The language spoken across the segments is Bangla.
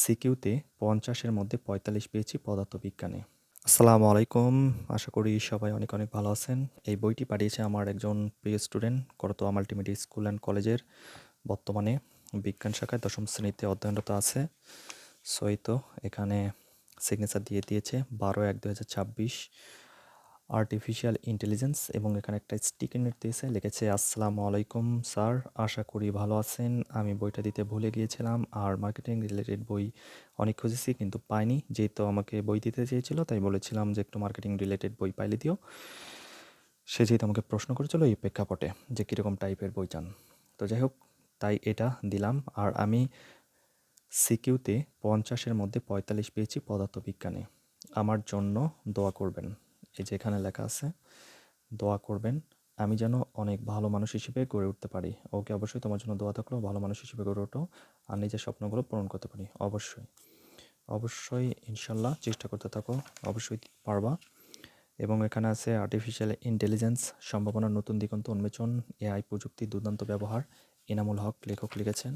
সিকিউতে ৫০-এর মধ্যে ৪৫ পেয়েছি পদার্থবিজ্ঞানে। আসসালামু আলাইকুম। আশা করি সবাই অনেক, অনেক ভালো আছেন। এই বইটি পাঠিয়েছে আমার একজন প্রিয় student Karatoya multimedia school and কলেজের। বর্তমানে বিজ্ঞান শাখায় ১০ম শ্রেণীতে অধ্যয়নরত আছে। সো এই তো এখানে সিগনেচার দিয়ে দিয়েছে ১২/১/২০২৬ আর্টিফিশিয়াল ইন্টেলিজেন্স এবং এখানে একটা স্টিকি নোট দিয়েছে, লিখেছে আসসালামু আলাইকুম স্যার, আশা করি ভালো আছেন। আমি বইটা দিতে ভুলে গিয়েছিলাম আর মার্কেটিং রিলেটেড বই অনেক খুঁজেছি কিন্তু পাইনি। যেহেতু আমাকে বই দিতে চেয়েছিল তাই বলেছিলাম যে একটু মার্কেটিং রিলেটেড বই পাইলে দিও। সে যেহেতু আমাকে প্রশ্ন করেছিল এই প্রেক্ষাপটে যে কীরকম টাইপের বই চান, তো যাই হোক তাই এটা দিলাম। আর আমি সিকিউতে ৫০-এর মধ্যে ৪৫ পেয়েছি পদার্থবিজ্ঞানে। আমার জন্য দোয়া করবেন। এই যে এখানে লেখা আছে দোয়া করবেন আমি যেন অনেক ভালো মানুষ হিসেবে গড়ে উঠতে পারি। ওকে, অবশ্যই তোমার জন্য দোয়া থাকলো, ভালো মানুষ হিসেবে গড়ে ওঠো আর নিজের স্বপ্নগুলো পূরণ করতে পারি। অবশ্যই অবশ্যই ইনশাল্লাহ চেষ্টা করতে থাকো, অবশ্যই পারবা। এবং এখানে আছে আর্টিফিশিয়াল ইন্টেলিজেন্স সম্ভাবনার নতুন দিগন্ত উন্মোচন, এআই প্রযুক্তির দুর্দান্ত ব্যবহার। এনামুল হক লেখক লিখেছেন।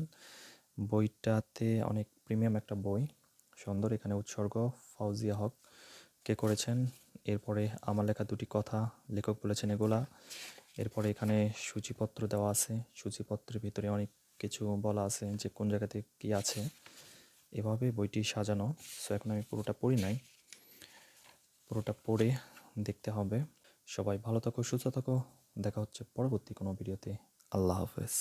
বইটাতে অনেক প্রিমিয়াম একটা বই, সুন্দর। এখানে উৎসর্গ ফাউজিয়া হক কে করেছেন। এরপরে আমার লেখা দুটি কথা লেখক বলেছেন এগুলা। এরপরে এখানে সূচিপত্র দেওয়া আছে, সূচিপত্রের ভিতরে অনেক কিছু বলা আছে যে কোন জায়গাতে কী আছে। এভাবে বইটি সাজানো। সো এখন আমি পুরোটা পড়ি নাই, পুরোটা পড়ে দেখতে হবে। সবাই ভালো থাকো, সুস্থ থাকো। দেখা হচ্ছে পরবর্তী কোনো ভিডিওতে। আল্লাহ হাফেজ।